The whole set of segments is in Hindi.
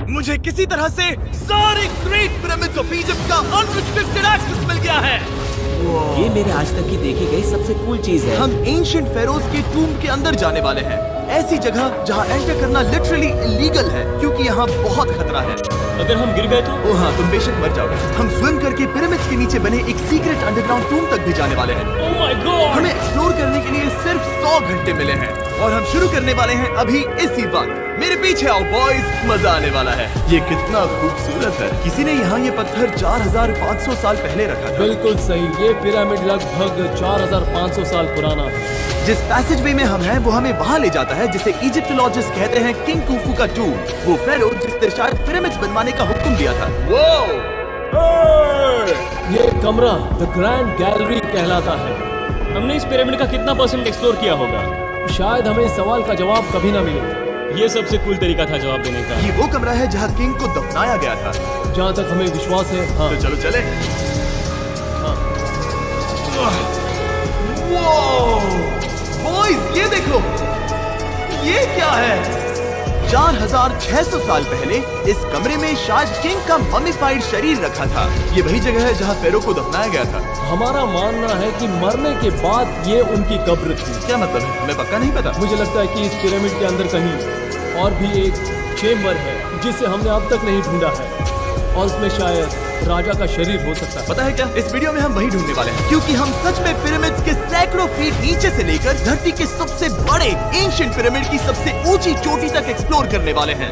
मुझे किसी तरह से सारे ग्रेट पिरामिड्स ऑफ इजिप्ट का अनरिस्ट्रिक्टेड एक्सेस मिल गया है। ये मेरे आज तक की देखी गई सबसे कूल चीज है। हम एंशिएंट फेरोज के टूम के अंदर जाने वाले हैं, ऐसी जगह जहाँ एंटर करना लिटरली इलीगल है क्योंकि यहाँ बहुत खतरा है। अगर हम गिर गए तो? ओ हाँ, तुम बेशक मर जाओगे। हम स्विम करके पिरामिड्स के नीचे बने एक सीक्रेट अंडरग्राउंड टूम तक भी जाने वाले हैं। Oh my God! हमें एक्सप्लोर करने के लिए सिर्फ 100 घंटे मिले हैं और हम शुरू करने वाले हैं अभी इसी वक्त। मेरे पीछे आओ बॉयज, मजा आने वाला है। ये कितना खूबसूरत है। किसी ने यहाँ ये पत्थर 4500 साल पहले रखा था। बिल्कुल सही, ये पिरामिड लगभग 4500 साल पुराना है। जिस पैसेजवे में हम हैं वो हमें वहाँ ले जाता है जिसे इजिप्टोलॉजिस्ट कहते हैं किंग कुफू का टूम, वो फेरो जिसने शायद पिरामिड्स बनवाने का हुक्म दिया था। ये कमरा द ग्रैंड गैलरी कहलाता है। हमने इस पिरामिड का कितना % एक्सप्लोर किया होगा? शायद हमें इस सवाल का जवाब कभी ना मिले। ये सबसे कूल तरीका था जवाब देने का। ये वो कमरा है जहाँ किंग को दफनाया गया था। जहाँ तक हमें विश्वास है। हाँ। तो चलो चले। हाँ। बॉयज ये देखो, ये क्या है? 4600 साल पहले इस कमरे में शायद किंग का ममिफाइड शरीर रखा था। ये वही जगह है जहाँ फेरो को दफनाया गया था। हमारा मानना है कि मरने के बाद ये उनकी कब्र थी। क्या मतलब है? हमें पक्का नहीं पता। मुझे लगता है कि इस पिरामिड के अंदर कहीं और भी एक चेम्बर है जिसे हमने अब तक नहीं ढूंढा है और उसमें शायद राजा का शरीर हो सकता है। पता है क्या, इस वीडियो में हम वही ढूंढने वाले हैं क्योंकि हम सच में पिरामिड्स के सैकड़ों फीट नीचे से लेकर धरती के सबसे बड़े एंशिएंट पिरामिड की सबसे ऊंची चोटी तक एक्सप्लोर करने वाले हैं।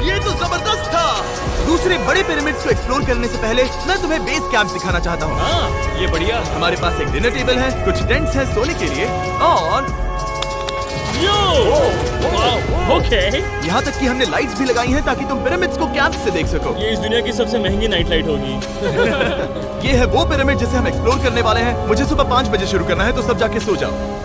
ये तो जबरदस्त था। दूसरे बड़े पिरामिड्स को एक्सप्लोर करने से पहले मैं तुम्हें बेस कैंप दिखाना चाहता हूँ। हाँ, ये बढ़िया। हमारे पास एक डिनर टेबल है, कुछ टेंट्स हैं सोने के लिए और ओके। यहाँ तक कि हमने लाइट्स भी लगाई हैं ताकि तुम पिरामिड्स को कैंप से देख सको। ये इस दुनिया की सबसे महंगी नाइट लाइट होगी। ये है वो पिरामिड जिसे हम एक्सप्लोर करने वाले हैं। मुझे सुबह 5 बजे शुरू करना है तो सब जाके सो जाओ।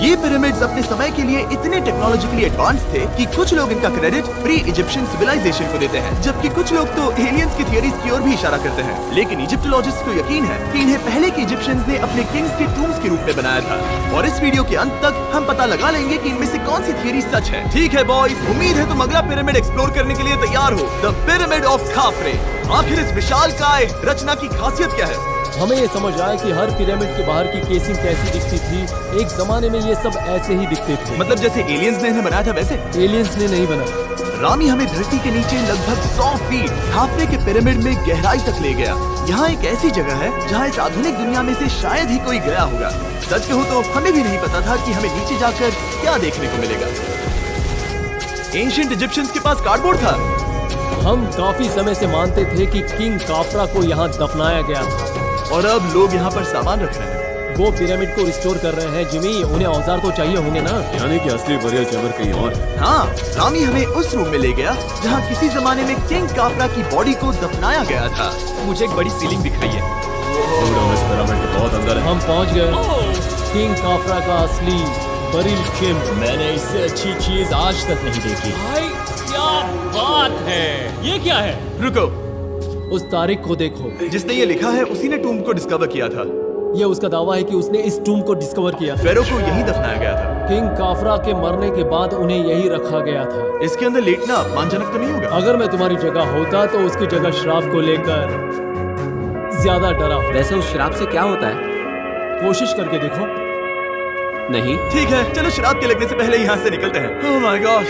ये पिरामिड्स अपने समय के लिए इतने टेक्नोलॉजिकली एडवांस थे कि कुछ लोग इनका क्रेडिट प्री इजिप्शियन सिविलाइजेशन को देते हैं, जबकि कुछ लोग तो एलियंस की थियरीज की ओर भी इशारा करते हैं। लेकिन इजिप्टोलॉजिस्ट को यकीन है कि इन्हें पहले के इजिप्शियंस ने अपने किंग्स के टूम्स के रूप में बनाया था। और इस वीडियो के अंत तक हम पता लगा लेंगे कि इनमें से कौन सी थियरी सच है। ठीक है बॉयज, उम्मीद है तुम अगला पिरामिड एक्सप्लोर करने के लिए तैयार हो। The pyramid of खाफरे। आखिर इस विशालकाय रचना की खासियत क्या है? हमें ये समझ आया कि हर पिरामिड के बाहर की केसिंग कैसी दिखती थी। एक जमाने में ये सब ऐसे ही दिखते थे। मतलब जैसे एलियंस ने इन्हें बनाया था वैसे? एलियंस ने नहीं बनाया। रामी हमें धरती के नीचे लगभग 100 फीट खाफरे के पिरामिड में गहराई तक ले गया। यहाँ एक ऐसी जगह है जहाँ इस आधुनिक दुनिया में से शायद ही कोई गया होगा। सच कहूँ तो हमें भी नहीं पता था कि हमें नीचे जाकर क्या देखने को मिलेगा। एंशिएंट इजिप्शियंस के पास कार्डबोर्ड था। हम काफी समय से मानते थे कि किंग काफरा को यहाँ दफनाया गया था और अब लोग यहाँ पर सामान रख रहे हैं। वो पिरामिड को रिस्टोर कर रहे हैं। जिमी, उन्हें औजार तो चाहिए होंगे ना? यानी कि असली बरियल चैम्बर कहीं और। हाँ, रामी हमें उस रूम में ले गया जहाँ किसी जमाने में किंग काफरा की बॉडी को दफनाया गया था। मुझे एक बड़ी सीलिंग दिख रही है। हम इस पिरामिड के बहुत अंदर है। हम पहुँच गए किंग काफरा का असली बरियल चेम्बर। मैंने इससे अच्छी चीज आज तक नहीं देखी। भाई क्या बात है! ये क्या है? रुको, उस तारीख को देखो। जिसने ये लिखा है उसी ने टूम को डिस्कवर किया था। ये उसका दावा है कि उसने इस टूम को डिस्कवर किया। फेरो को यही दफनाया गया था। किंग काफरा के मरने के बाद उन्हें यही रखा गया था। इसके अंदर लेटना अपमानजनक तो नहीं होगा? अगर मैं तुम्हारी जगह होता तो उसकी जगह श्राप को लेकर ज्यादा डरा होता। वैसे उस शराब से क्या होता है? कोशिश करके देखो। नहीं। ठीक है, चलो शराब के लगने से पहले यहाँ से निकलते हैं। ओह माय गॉश,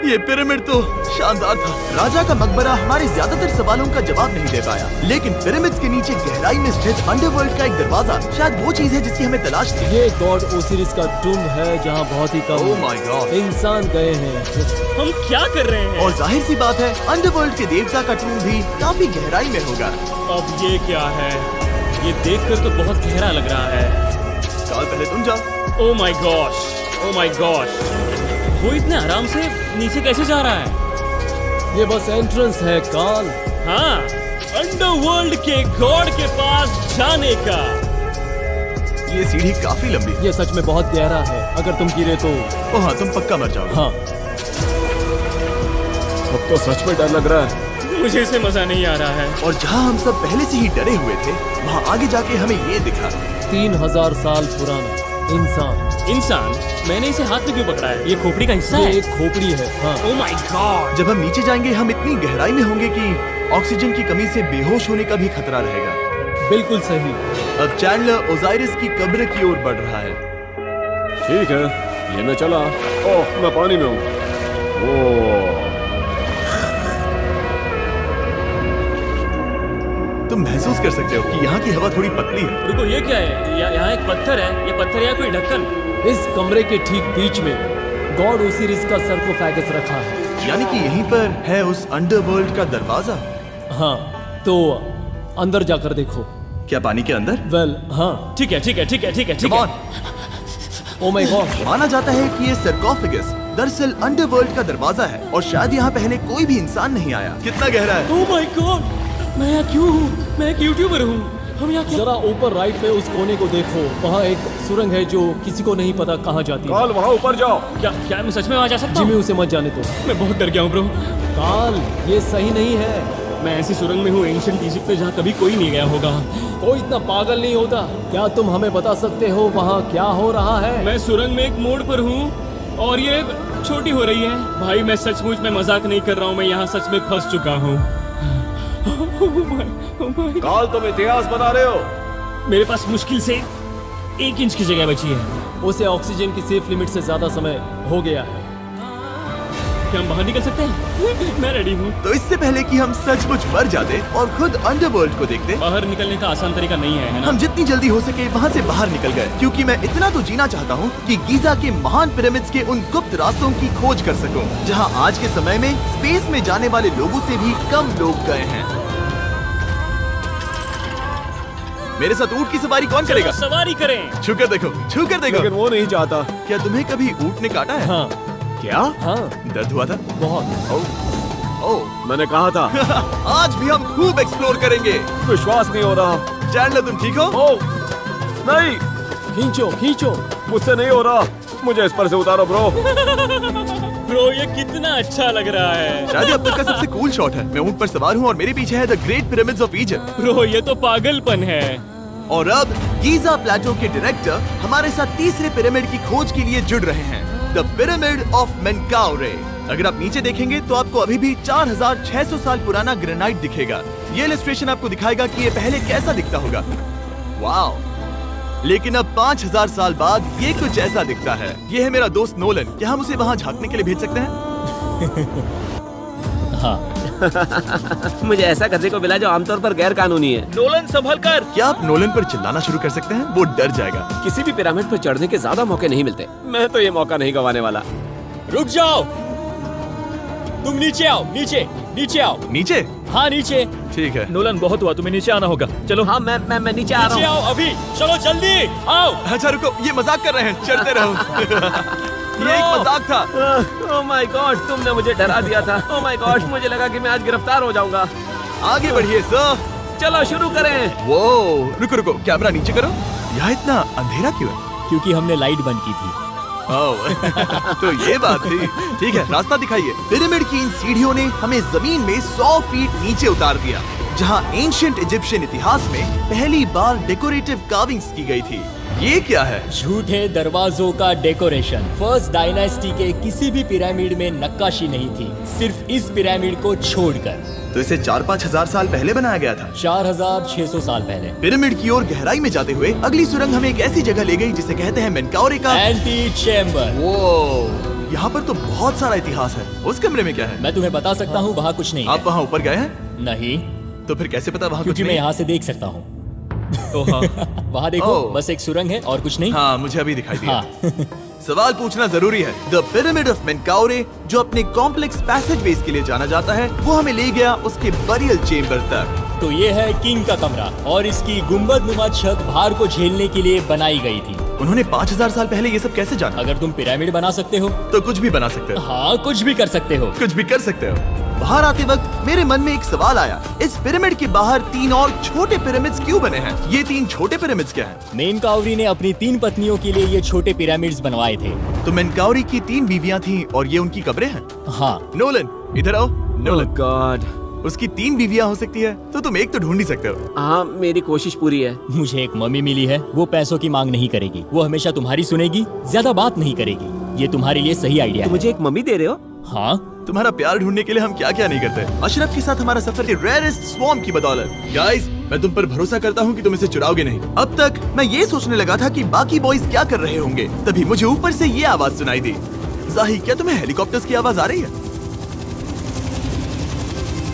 ये पिरामिड तो शानदार था। राजा का मकबरा हमारे ज्यादातर सवालों का जवाब नहीं दे पाया, लेकिन पिरामिड्स के नीचे गहराई में स्थित अंडरवर्ल्ड का एक दरवाजा शायद वो चीज है जिसकी हमें तलाश थी। ये गॉड ओसिरिस का टूम है जहाँ बहुत ही कम ओह माय गॉड इंसान गए हैं। हम क्या कर रहे हैं? और जाहिर सी बात है अंडरवर्ल्ड के देवता का टूम भी काफी गहराई में होगा। अब ये क्या है? ये देखकर तो बहुत गहरा लग रहा है। साल पहले तुम जाओ। Oh my gosh, oh my gosh, वो इतने आराम से नीचे कैसे जा रहा है? ये बस एंट्रेंस है काल। हाँ, अंडरवर्ल्ड के गॉड के पास जाने का। ये सीढ़ी काफी लंबी है। ये सच में बहुत गहरा है। अगर तुम गिरे तो ओह हाँ, तुम पक्का मर जाओगे। हाँ। अब तो सच में डर लग रहा है। मुझे इसमें मजा नहीं आ रहा है। और जहाँ हम सब पहले से ही डरे हुए थे, वहाँ आगे जाके हमें ये दिखा। 3000 साल पुराना इंसान? मैंने इसे हाथ में क्यों पकड़ा है? ये खोपड़ी का हिस्सा ये है? एक खोपड़ी है। हाँ। Oh my God! जब हम नीचे जाएंगे हम इतनी गहराई में होंगे कि ऑक्सीजन की कमी से बेहोश होने का भी खतरा रहेगा। बिल्कुल सही। अब चैंडलर ओजाइरिस की कब्र की ओर बढ़ रहा है। ठीक है, ये मैं चला। ओह, मैं पानी में हूँ। ओह, तुम महसूस कर सकते हो कि यहाँ की हवा थोड़ी पतली है। रुको, ये क्या है? यहाँ एक पत्थर है। ये पत्थर या कोई ढक्कन? इस कमरे के ठीक बीच में गॉड ओसिरिस का सरकोफेगस रखा है। यानी कि यहीं पर है उस अंडरवर्ल्ड का दरवाजा। हाँ, तो अंदर जाकर देखो। क्या पानी के अंदर? वेल, हाँ। ठीक है। Come on! Oh my God. माना जाता है कि ये सरकोफेगस दरअसल अंडरवर्ल्ड का दरवाजा है और शायद यहाँ पहले कोई भी इंसान नहीं आया। कितना गहरा है? Oh my God! मैं यहाँ क्यों हूँ? मैं एक यूट्यूबर हूँ। हम यहाँ क्या? जरा ऊपर राइट में उस कोने को देखो, वहाँ एक सुरंग है जो किसी को नहीं पता कहाँ जाती है। काल, वहाँ ऊपर जाओ। क्या मैं सच में वहाँ जा सकता जिमी, हूँ? उसे मत जाने दो। मैं बहुत डर गया हूँ ब्रो। काल, ये सही नहीं है। मैं ऐसी सुरंग में हूँ एंशिएंट इजिप्ट में जहाँ कभी कोई नहीं गया होगा। कोई इतना पागल नहीं होता। क्या तुम हमें बता सकते हो वहाँ क्या हो रहा है? मैं सुरंग में एक मोड़ पर हूँ और ये छोटी हो रही है। भाई मैं सचमुच में मजाक नहीं कर रहा हूँ। मैं यहाँ सच में फंस चुका हूँ। काल, तुम इतिहास बना रहे हो। मेरे पास मुश्किल से 1 इंच की जगह बची है। उसे ऑक्सीजन की सेफ लिमिट से ज्यादा समय हो गया है। क्या हम बाहर निकल सकते हैं? मैं रेडी हूँ। तो इससे पहले कि हम सचमुच मर जाते और खुद अंडरवर्ल्ड को देखते, बाहर निकलने का आसान तरीका नहीं है ना? हम जितनी जल्दी हो सके वहाँ से बाहर निकल गए, क्योंकि मैं इतना तो जीना चाहता हूँ कि गीजा के महान पिरामिड्स के उन गुप्त रास्तों की खोज कर सकूं, जहाँ आज के समय में स्पेस में जाने वाले लोगों से भी कम लोग गए हैं। मेरे साथ ऊंट की सवारी कौन करेगा? चलो सवारी करें। छूकर देखो, छूकर देखो। लेकिन वो नहीं चाहता। क्या तुम्हें कभी ऊंट ने काटा है? हाँ। क्या? हाँ, दर्द हुआ था? बहुत। ओह, मैंने कहा था। आज भी हम खूब एक्सप्लोर करेंगे। विश्वास नहीं हो रहा। चैंडलर, तुम ठीक हो? ओह, नहीं, खींचो, खींचो। मुझसे नहीं हो रहा। मुझे इस पर से उतारो ब्रो। ब्रो ये कितना अच्छा लग रहा है। शायद ये अब तक का सबसे कूल शॉट है। मैं ऊंट पर सवार हूँ और मेरे पीछे है the great pyramids of Egypt. Bro ये तो पागलपन है। और अब गीजा प्लेटो के डायरेक्टर हमारे साथ तीसरे पिरामिड की खोज के लिए जुड़ रहे हैं, द पिरामिड ऑफ मेनकाउरे। अगर आप नीचे देखेंगे तो आपको अभी भी 4600 साल पुराना ग्रेनाइट दिखेगा। ये इलस्ट्रेशन आपको दिखाएगा कि ये पहले कैसा दिखता होगा। वाओ! लेकिन अब 5000 साल बाद ये कुछ ऐसा दिखता है। ये है मेरा दोस्त नोलन। क्या हम उसे वहाँ झांकने के लिए भेज सकते हैं? मुझे ऐसा करने को मिला जो आमतौर पर गैर कानूनी है। नोलन संभल कर। क्या आप नोलन पर चिल्लाना शुरू कर सकते हैं? वो डर जाएगा। किसी भी पिरामिड पर चढ़ने के ज्यादा मौके नहीं मिलते। मैं तो ये मौका नहीं गंवाने वाला। रुक जाओ, तुम नीचे आओ। नीचे आओ। नीचे? हाँ नीचे। ठीक है। नोलन बहुत हुआ, तुम्हें नीचे आना होगा। चलो हाँ, मैं नीचे आ नीचे रहा हूँ। आओ अभी। चलो जल्दी आओ। अच्छा रुको, ये मजाक कर रहे हैं। चढ़ते रहो। ये एक मजाक था। ओह माय गॉड, तुमने मुझे डरा दिया था। ओह माय गॉड, मुझे लगा कि मैं आज गिरफ्तार हो जाऊंगा। आगे बढ़िए सर। चलो शुरू करें। वो रुको, कैमरा नीचे करो। यहाँ इतना अंधेरा क्यों है? क्योंकि हमने लाइट बंद की थी। ओह, तो ये बात थी। ठीक है, रास्ता दिखाइए। पिरामिड की इन सीढ़ियों ने हमें जमीन में 100 फीट नीचे उतार दिया, जहाँ एंशिएंट इजिप्शियन इतिहास में पहली बार डेकोरेटिव कार्विंग्स की गई थी। ये क्या है? झूठे दरवाजों का डेकोरेशन। फर्स्ट डायनास्टी के किसी भी पिरामिड में नक्काशी नहीं थी, सिर्फ इस पिरामिड को छोड़कर। तो इसे 4-5 हजार साल पहले बनाया गया था। 4600 साल पहले। पिरामिड की ओर गहराई में जाते हुए अगली सुरंग हमें एक ऐसी जगह ले गई जिसे कहते हैं मेनकाउरे का एंटी चैम्बर। वो यहाँ पर तो बहुत सारा इतिहास है। उस कमरे में क्या है? मैं तुम्हें बता सकता हूँ, वहाँ कुछ नहीं आप है। वहाँ ऊपर गए हैं? नहीं, तो फिर कैसे पता वहाँ कुछ क्योंकि मैं नहीं? यहाँ से देख सकता हूँ। तो हाँ वहाँ देखो, ओह। बस एक सुरंग है और कुछ नहीं। हाँ, मुझे अभी दिखाई दिया। हाँ। सवाल पूछना जरूरी है। द पिरामिड ऑफ मेनकाउरे, जो अपने कॉम्प्लेक्स पैसेजवेज के लिए जाना जाता है, वो हमें ले गया उसके बरियल चेम्बर तक। तो ये है किंग का कमरा और इसकी गुंबदनुमा छत भार को झेलने के लिए बनाई गई थी। उन्होंने 5000 साल पहले ये सब कैसे जाना? अगर तुम पिरामिड बना सकते हो तो कुछ भी बना सकते हो। हाँ, कुछ भी कर सकते हो। कुछ भी कर सकते हो। बाहर आते वक्त मेरे मन में एक सवाल आया, इस पिरामिड के बाहर 3 और छोटे पिरामिड्स क्यों बने हैं? ये 3 छोटे पिरामिड्स क्या हैं? मेनकाउरी ने अपनी 3 पत्नियों के लिए ये छोटे पिरामिड्स बनवाए थे। तो मेनकाउरी की 3 बीवियां थीं और ये उनकी कब्रें हैं। हाँ। नोलन, इधर आओ। नोलन, गॉड, उसकी 3 बीवियां हो सकती है, तो तुम एक तो ढूंढ ही सकते हो। हाँ, मेरी कोशिश पूरी है। मुझे एक मम्मी मिली है, वो पैसों की मांग नहीं करेगी, वो हमेशा तुम्हारी सुनेगी, ज्यादा बात नहीं करेगी। ये तुम्हारे लिए सही आइडिया तो है। मुझे एक मम्मी दे रहे हो? हाँ, तुम्हारा प्यार ढूंढने के लिए हम क्या क्या नहीं करते। अशरफ के साथ हमारा सफर के रेयरेस्ट स्वॉर्म की बदौलत। गाइस, मैं तुम पर भरोसा करता हूँ कि तुम इसे चुराओगे नहीं। अब तक मैं ये सोचने लगा था कि बाकी बॉयज क्या कर रहे होंगे, तभी मुझे ऊपर से ये आवाज सुनाई दी। जाही, क्या तुम्हें हेलीकॉप्टर्स की आवाज आ रही है?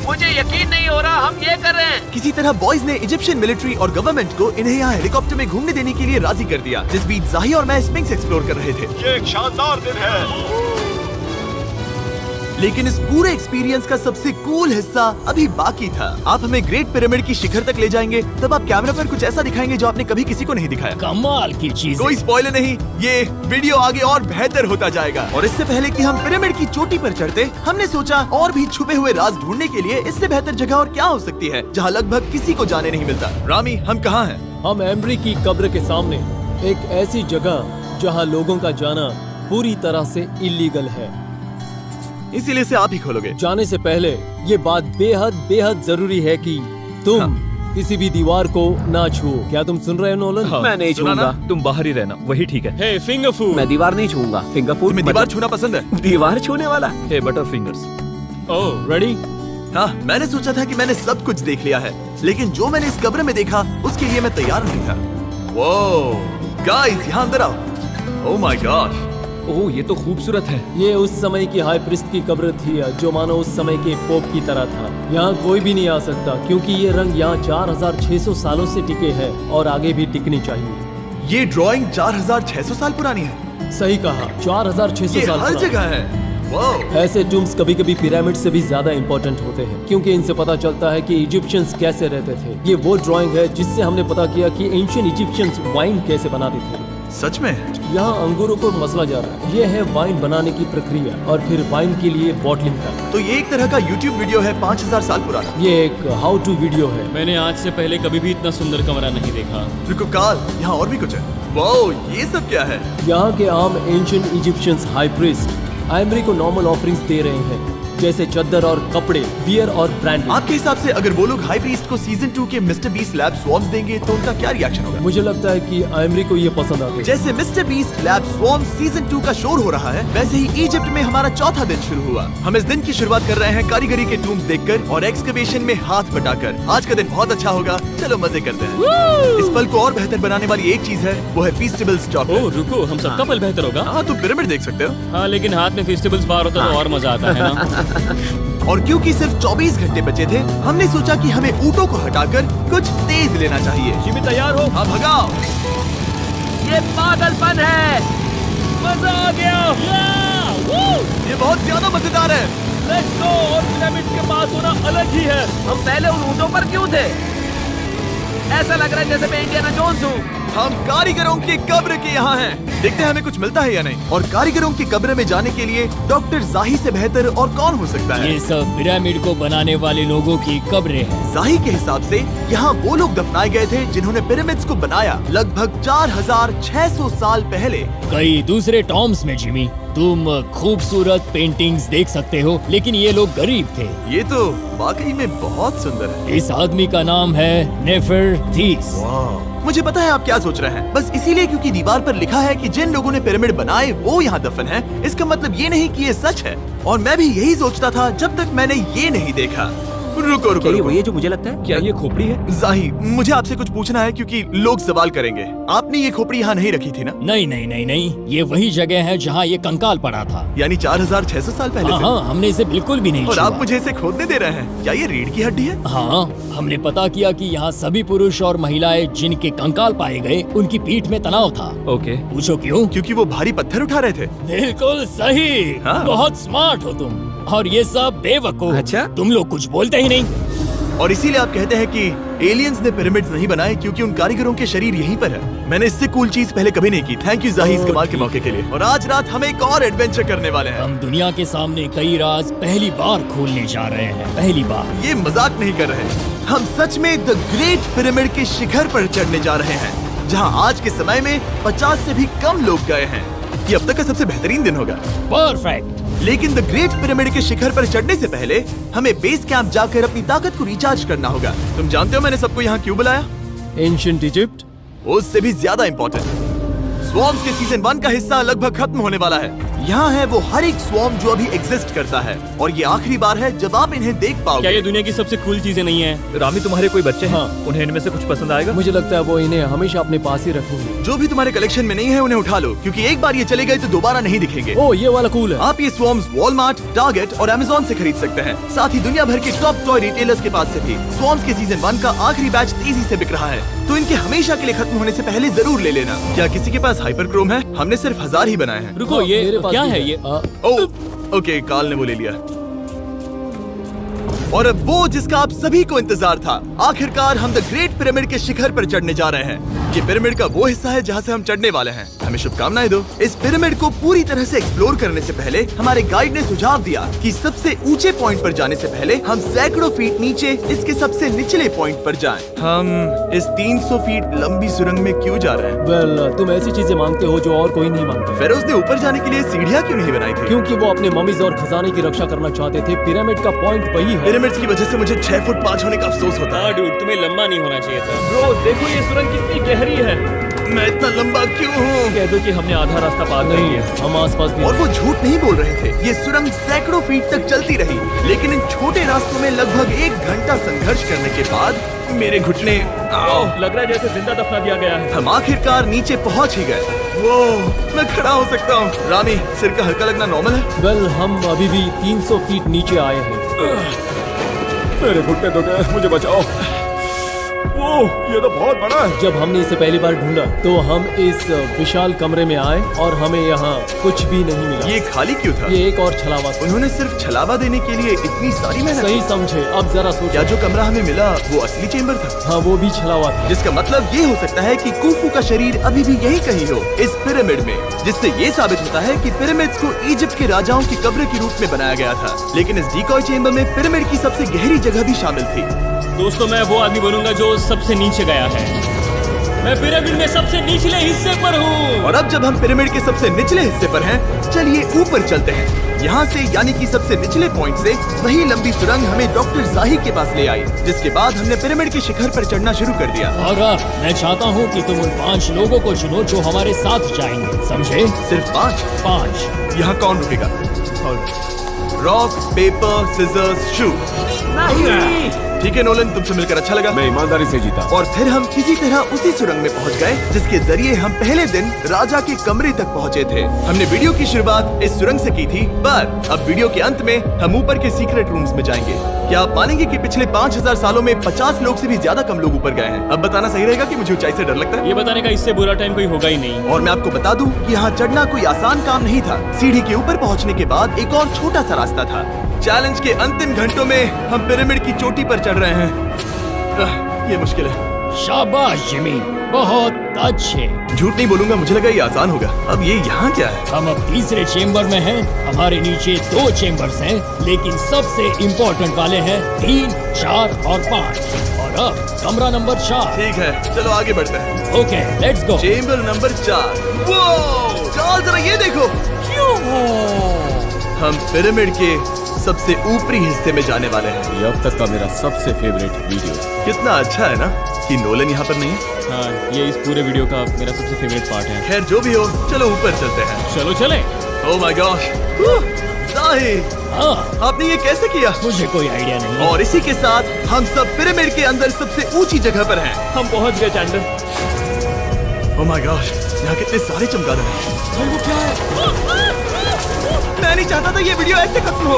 मुझे यकीन नहीं हो रहा हम ये कर रहे हैं। किसी तरह बॉयज ने इजिप्शियन मिलिट्री और गवर्नमेंट को इन्हें यहाँ हेलीकॉप्टर में घूमने देने के लिए राजी कर दिया, जिस बीच जाही और मैं स्पिंक्स एक्सप्लोर कर रहे थे। ये एक शानदार दिन है। लेकिन इस पूरे एक्सपीरियंस का सबसे कूल हिस्सा अभी बाकी था। आप हमें ग्रेट पिरामिड की शिखर तक ले जाएंगे, तब आप कैमरा पर कुछ ऐसा दिखाएंगे जो आपने कभी किसी को नहीं दिखाया। कमाल की चीज। कोई स्पॉइलर नहीं, ये वीडियो आगे और बेहतर होता जाएगा। और इससे पहले कि हम पिरामिड की चोटी पर चढ़ते, हमने सोचा और भी छुपे हुए राज ढूंढने के लिए इससे बेहतर जगह और क्या हो सकती है, जहाँ लगभग किसी को जाने नहीं मिलता। रामी, हम कहाँ हैं? हम एम्ब्री की कब्र के सामने, एक ऐसी जगह जहां लोगों का जाना पूरी तरह से इलीगल है। इसीलिए इसे आप ही खोलोगे। जाने से पहले ये बात बेहद बेहद जरूरी है कि तुम किसी भी दीवार को ना छुओ। क्या तुम सुन रहे हो नोलन? मैं नहीं सुना ना? छूऊंगा। तुम बाहर ही रहना, वही ठीक है। हे फिंगर फूड। मैं दीवार नहीं छूऊंगा। फिंगर फूड तुम्हें दीवार छूना पसंद है? दीवार छूने वाला? हे बटर फिंगर्स। ओह, रेडी? हाँ, मैंने सोचा था कि मैंने सब कुछ देख लिया है, लेकिन जो मैंने इस कब्र में देखा उसके लिए मैं तैयार नहीं था। वो गाइस, यहाँ अंदर आओ। ओह माय गॉड, ओह, ये तो खूबसूरत है। ये उस समय की हाई प्रीस्ट की कब्र थी, जो मानो उस समय के पोप की तरह था। यहाँ कोई भी नहीं आ सकता क्योंकि ये रंग यहाँ 4600 सालों से टिके हैं और आगे भी टिकनी चाहिए। ये ड्राइंग 4600 साल पुरानी है। सही कहा, 4600 ये साल हर पुरानी। जगह है। वाओ। ऐसे टूम्स कभी कभी पिरामिड से भी ज्यादा इंपॉर्टेंट होते हैं क्योंकि इनसे पता चलता है कि इजिप्शियंस कैसे रहते थे। ये वो ड्राइंग है जिससे हमने पता किया कि एंशिएंट इजिप्शियंस वाइन कैसे बनाते थे। सच में? यहाँ अंगूरों को मसला जा रहा है। ये है वाइन बनाने की प्रक्रिया और फिर वाइन के लिए बॉटलिंग तक। तो ये एक तरह का YouTube वीडियो है 5000 साल पुराना। ये एक हाउ टू वीडियो है। मैंने आज से पहले कभी भी इतना सुंदर कमरा नहीं देखा। रुको काल, यहाँ और भी कुछ है। वाओ, ये सब क्या है? यहाँ के आम एंशिएंट इजिप्शियंस हाई प्रीस्ट आइमरी को नॉर्मल ऑफरिंग्स दे रहे हैं, जैसे चद्दर और कपड़े, बियर और ब्रांड। आपके हिसाब से अगर वो लोग हाई प्रीस्ट को सीजन 2 के मिस्टर बीस्ट लैब स्वॉर्म्स देंगे तो उनका क्या रिएक्शन होगा? मुझे लगता है कि आइमरी को ये पसंद आता है। जैसे मिस्टर बीस्ट लैब स्वॉर्म्स सीजन 2 का शोर हो रहा है, वैसे ही इजिप्ट में हमारा चौथा दिन शुरू हुआ। हम इस दिन की शुरुआत कर रहे हैं कारीगरी के टूम्स देखकर और एक्सकवेशन में हाथ बटाकर। आज का दिन बहुत अच्छा होगा, चलो मजे करते हैं। इस पल को और बेहतर बनाने वाली एक चीज है, वो है फेस्टिवल्स चॉकलेट। ओह रुको, हम सबका पल बेहतर होगा। हाँ, तुम पिरामिड देख सकते हो। हाँ, लेकिन हाथ में फेस्टिवल्स बार होता तो और मजा आता है ना। और क्योंकि सिर्फ 24 घंटे बचे थे, हमने सोचा कि हमें ऊँटों को हटाकर कुछ तेज लेना चाहिए। जिमी तैयार हो? हाँ, भगाओ। ये पागलपन है। मजा आ गया। ये बहुत ज्यादा मजेदार है। Let's go. और पिरामिड के पास होना अलग ही है। हम पहले उन ऊँटों पर क्यों थे? ऐसा लग रहा है जैसे मैं इंडियाना जोन्स हूँ। हम कारीगरों की कब्र के यहाँ हैं। देखते हैं हमें कुछ मिलता है या नहीं। और कारीगरों की कब्र में जाने के लिए डॉक्टर जाही से बेहतर और कौन हो सकता है? ये सब पिरामिड को बनाने वाले लोगों की कब्रें हैं। जाही के हिसाब से यहाँ वो लोग दफनाए गए थे जिन्होंने पिरामिड्स को बनाया लगभग 4600 साल पहले। कई दूसरे टॉम्स में जिमी, तुम खूबसूरत पेंटिंग्स देख सकते हो, लेकिन ये लोग गरीब थे। ये तो वाकई में बहुत सुंदर है। इस आदमी का नाम है नेफरथीस। मुझे पता है आप क्या सोच रहे हैं, बस इसीलिए क्योंकि दीवार पर लिखा है कि जिन लोगों ने पिरामिड बनाए वो यहाँ दफन है, इसका मतलब ये नहीं कि ये सच है। और मैं भी यही सोचता था जब तक मैंने ये नहीं देखा। रुको रुको क्या ये रुको। वही है जो मुझे लगता है? क्या ये खोपड़ी है? जाही, मुझे आपसे कुछ पूछना है क्योंकि लोग सवाल करेंगे। आपने ये खोपड़ी यहाँ नहीं रखी थी ना? नहीं नहीं नहीं नहीं, ये वही जगह है जहाँ ये कंकाल पड़ा था। यानी 4600 साल पहले हाँ से? हाँ, हमने इसे बिल्कुल भी नहीं और छुआ। आप मुझे इसे खोदने दे रहे हैं? क्या ये रीढ़ की हड्डी है? हाँ, हमने पता किया कि यहाँ सभी पुरुष और महिलाएं जिनके कंकाल पाए गए, उनकी पीठ में तनाव था। ओके। पूछो क्यों? क्योंकि वो भारी पत्थर उठा रहे थे। बिल्कुल सही। हाँ। बहुत स्मार्ट हो तुम। और ये सब बेवकूफ। अच्छा? तुम लोग कुछ बोलते ही नहीं। और इसीलिए आप कहते हैं कि एलियंस ने पिरामिड्स नहीं बनाए क्योंकि उन कारीगरों के शरीर यहीं पर है। मैंने इससे कूल चीज पहले कभी नहीं की। थैंक यू जाही इस कमाल के मौके के लिए। और आज रात हम एक और एडवेंचर करने वाले हैं। हम दुनिया के सामने कई राज पहली बार खोलने जा रहे हैं। पहली बार। ये मजाक नहीं कर रहे। हम सच में द ग्रेट पिरामिड के शिखर पर चढ़ने जा रहे हैं, जहां आज के समय में 50 से भी कम लोग गए हैं। ये अब तक का सबसे बेहतरीन दिन होगा। परफेक्ट। लेकिन द ग्रेट पिरामिड के शिखर पर चढ़ने से पहले हमें बेस कैंप जाकर अपनी ताकत को रिचार्ज करना होगा। तुम जानते हो मैंने सबको यहाँ क्यों बुलाया? Ancient Egypt. उससे भी ज्यादा इम्पोर्टेंट, स्वॉर्म्स के सीजन 1 का हिस्सा लगभग खत्म होने वाला है। यहाँ है वो हर एक स्वॉर्म जो अभी एग्जिस्ट करता है, और ये आखिरी बार है जब आप इन्हें देख क्या पाओगे। ये दुनिया की सबसे कूल चीजें नहीं है? रामी, तुम्हारे कोई बच्चे हैं? हाँ। उन्हें इनमें से कुछ पसंद आएगा? मुझे लगता है वो इन्हें हमेशा अपने पास ही रखेंगे। जो भी तुम्हारे कलेक्शन में नहीं है उन्हें उठा लो, क्योंकि एक बार ये चले गए तो दोबारा नहीं दिखेंगे। ओ, ये वाला कूल है। आप ये स्वॉर्म्स वॉलमार्ट, टारगेट और अमेज़न से खरीद सकते हैं। साथ ही दुनिया भर के टॉप टॉय रिटेलर्स के पास से भी। स्वॉर्म्स के सीजन 1 का आखिरी बैच तेजी से बिक रहा है, तो इनके हमेशा के लिए खत्म होने से पहले जरूर ले लेना। क्या किसी के पास हाइपर क्रोम है? हमने सिर्फ 1000 ही बनाए हैं। रुको, ये मेरे पास क्या भी है ये? ओके, काल ने वो ले लिया। और अब वो जिसका आप सभी को इंतजार था, आखिरकार हम द ग्रेट पिरामिड के शिखर पर चढ़ने जा रहे हैं। ये पिरामिड का वो हिस्सा है जहाँ से हम चढ़ने वाले हैं। हमें शुभकामनाएं दो। इस पिरामिड को पूरी तरह से एक्सप्लोर करने से पहले हमारे गाइड ने सुझाव दिया कि सबसे ऊंचे पॉइंट पर जाने से पहले हम सैकड़ों फीट नीचे इसके सबसे निचले पॉइंट पर जाएं। हम इस 300 फीट लंबी सुरंग में क्यों जा रहे हैं? वेल, तुम ऐसी चीजें मांगते हो जो और कोई नहीं मांगता। फेरोज ने ऊपर जाने के लिए सीढ़ियाँ क्यों नहीं बनाई थी? क्योंकि वो अपने ममीज और खजाने की रक्षा करना चाहते थे। पिरामिड का पॉइंट वही है। पिरामिड्स की वजह से मुझे 6 फुट 5 होने का अफसोस होता है। हाँ डूड, तुम्हें लंबा नहीं होना चाहिए था। ब्रो, देखो ये सुरंग कितनी गहरी है। मैं इतना लंबा क्यों हूँ? कह दो कि हमने आधा रास्ता पार कर नहीं, लिया। हम आसपास भी और वो झूठ नहीं बोल रहे थे। ये सुरंग सैकड़ों फीट तक चलती रही, लेकिन इन छोटे रास्तों में लगभग 1 घंटा संघर्ष करने के बाद मेरे घुटने लग रहा है जैसे जिंदा दफना दिया गया है। हम आखिरकार नीचे पहुंच ही गए। वो मैं खड़ा हो सकता हूँ। रामी, सिर का हल्का लगना नॉर्मल है? वेल, हम अभी भी 300 फीट नीचे आए हैं। मेरे घुटने तो गए, मुझे बचाओ। वो ये तो बहुत बड़ा है। जब हमने इसे पहली बार ढूंढा तो हम इस विशाल कमरे में आए और हमें यहाँ कुछ भी नहीं मिला। ये खाली क्यों था? ये एक और छलावा था। उन्होंने सिर्फ छलावा देने के लिए इतनी सारी मेहनत सही की। समझे। अब जरा सोचो। क्या जो कमरा हमें मिला वो असली चेम्बर था? हाँ, वो भी छलावा था। जिसका मतलब ये हो सकता है कि कुफू का शरीर अभी भी यही कहीं हो, इस पिरामिड में, जिससे ये साबित होता है कि पिरामिड्स को इजिप्ट के राजाओं की कब्र के रूप में बनाया गया था। लेकिन इस डिकॉय चेम्बर में पिरामिड की सबसे गहरी जगह भी शामिल थी। दोस्तों, मैं वो आदमी बनूंगा जो सबसे नीचे गया है। मैं पिरामिड में सबसे निचले हिस्से पर हूँ। और अब जब हम पिरामिड के सबसे निचले हिस्से पर हैं, चलिए ऊपर चलते हैं। यहाँ से, यानी कि सबसे निचले पॉइंट से, वही लंबी सुरंग हमें डॉक्टर जाहिर के पास ले आई, जिसके बाद हमने पिरामिड के शिखर पर चढ़ना शुरू कर दिया। और अब मैं चाहता हूँ कि तुम उन 5 लोगों को चुनो जो हमारे साथ जाएंगे, समझे? सिर्फ 5? 5। यहाँ कौन रुकेगा? Rock, paper, scissors, shoot. नहीं। ठीक है नोलन, तुमसे मिलकर अच्छा लगा। मैं ईमानदारी से जीता। और फिर हम किसी तरह उसी सुरंग में पहुंच गए जिसके जरिए हम पहले दिन राजा के कमरे तक पहुंचे थे। हमने वीडियो की शुरुआत इस सुरंग से की थी, पर अब वीडियो के अंत में हम ऊपर के सीक्रेट रूम्स में जाएंगे। क्या आप मानेंगे कि पिछले 5000 सालों में 50 लोग से भी ज्यादा कम लोग ऊपर गए हैं? अब बताना सही रहेगा कि मुझे ऊंचाई से डर लगता है? ये बताने का इससे बुरा टाइम कोई होगा ही नहीं। और मैं आपको बता दूं कि यहाँ चढ़ना कोई आसान काम नहीं था। सीढ़ी के ऊपर पहुँचने के बाद एक और छोटा सा रास्ता था। चैलेंज के अंतिम घंटों में हम पिरामिड की चोटी पर चढ़ रहे हैं। ये मुश्किल है। शाबाश जिमी, बहुत अच्छे। झूठ नहीं बोलूंगा, मुझे लगा ये आसान होगा। अब ये यहाँ क्या है? हम अब तीसरे चेम्बर में हैं। हमारे नीचे 2 चेम्बर्स हैं, लेकिन सबसे इम्पोर्टेंट वाले हैं 3, 4 और 5। और अब कमरा नंबर 4। ठीक है, चलो आगे बढ़ते हैं। Okay, let's go. Chamber number 4। वो चाल, जरा ये देखो। हम पिरामिड के सबसे ऊपरी हिस्से में जाने वाले हैं। ये अब तक का मेरा सबसे फेवरेट वीडियो। कितना अच्छा है ना कि नोलन यहाँ पर नहीं है। हाँ, ये इस पूरे वीडियो का मेरा सबसे फेवरेट पार्ट है। खैर जो भी हो, चलो ऊपर चलते हैं। चलो चले। ओह माय गॉश, जाहिर, हाँ, आपने ये कैसे किया? मुझे कोई आइडिया नहीं। और इसी के साथ हम सब पिरामिड के अंदर सबसे ऊंची जगह पर हैं। हम पहुंच गए चैंडल। ओह माय गॉश, यहाँ कितने सारे चमगादड़ हैं। वो क्या है? मैं नहीं चाहता था ये वीडियो ऐसे खत्म हो।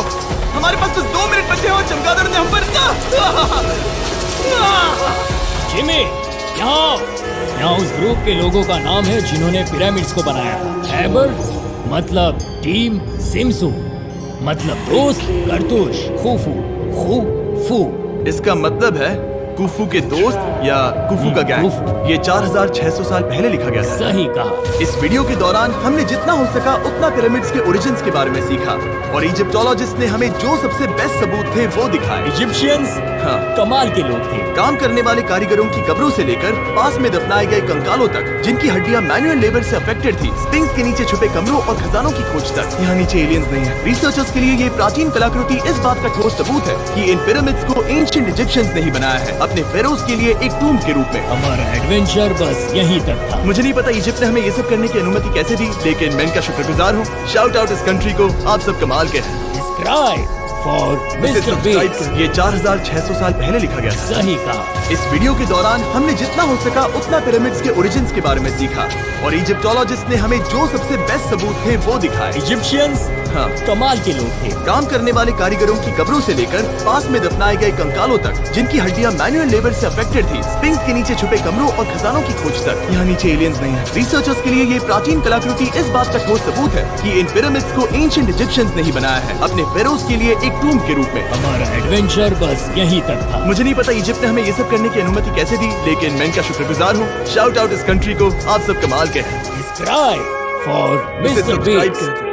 हमारे पास बस 2 मिनट बचे हैं और चमगादड़ ने हम पर जिमी, यहाँ उस ग्रुप के लोगों का नाम है जिन्होंने पिरामिड्स को बनाया था। एबर मतलब टीम, सिमसू मतलब दोस्त, करतूश, खूफू, खूफू। इसका मतलब है कुफू के दोस्त या कुफू का गैंग, ये 4600 साल पहले लिखा गया था। सही कहा। इस वीडियो के दौरान हमने जितना हो सका उतना पिरामिड्स के ओरिजिन्स के बारे में सीखा और इजिप्टोलॉजिस्ट ने हमें जो सबसे बेस्ट सबूत थे वो दिखाए। इजिप्शियंस हाँ, कमाल के लोग थे। काम करने वाले कारीगरों की कब्रों से लेकर पास में दफनाए गए कंकालों तक, जिनकी हड्डियां मैनुअल लेबर से अफेक्टेड थी, स्पिंक्स के नीचे छुपे कमरों और खजानों की खोज तक। यहाँ नीचे एलियंस नहीं है। रिसर्चर्स के लिए ये प्राचीन कलाकृति इस बात का ठोस सबूत है कि इन पिरामिड्स को एंशिएंट इजिप्शियंस ने ही बनाया है, अपने फेरोज के लिए एक टूम्ब के रूप में। हमारा एडवेंचर बस यहीं तक था। मुझे नहीं पता इजिप्ट ने हमें ये सब करने की अनुमति कैसे दी, लेकिन मैं इनका शुक्रगुजार हूँ। शाउट आउट इस कंट्री को, आप सब कमाल के हैं। Subscribe for इसे Mr. Subscribe Beast। करें। ये 4600 साल पहले लिखा गया था। सही कहा। इस वीडियो के दौरान हमने जितना हो सका उतना पिरामिड्स के ओरिजिन्स के बारे में सीखा और इजिप्टोलॉजिस्ट ने हमें जो सबसे बेस्ट सबूत थे वो दिखाए। इजिप्शियंस हाँ, कमाल के लोग थे। काम करने वाले कारीगरों की कब्रों से लेकर पास में दफनाए गए कंकालों तक, जिनकी हड्डियां मैनुअल लेबर से अफेक्टेड थी, स्पिंक्स के नीचे छुपे कमरों और खजानों की खोज तक। यहाँ नीचे एलियंस नहीं है। रिसर्चर्स के लिए ये प्राचीन कलाकृति इस बात का ठोस सबूत है कि इन पिरामिड्स को एंशिएंट इजिप्शियंस ने ही बनाया है, अपने फेरोज के लिए एक टूम्ब के रूप में। हमारा एडवेंचर बस यहीं तक था। मुझे नहीं पता इजिप्ट ने हमें ये सब करने की अनुमति कैसे दी, लेकिन मैं इनका शुक्रगुजार हूँ। शाउट आउट इस कंट्री को, आप सब कमाल के हैं। Subscribe for इसे Mr. Subscribe Beast। करें।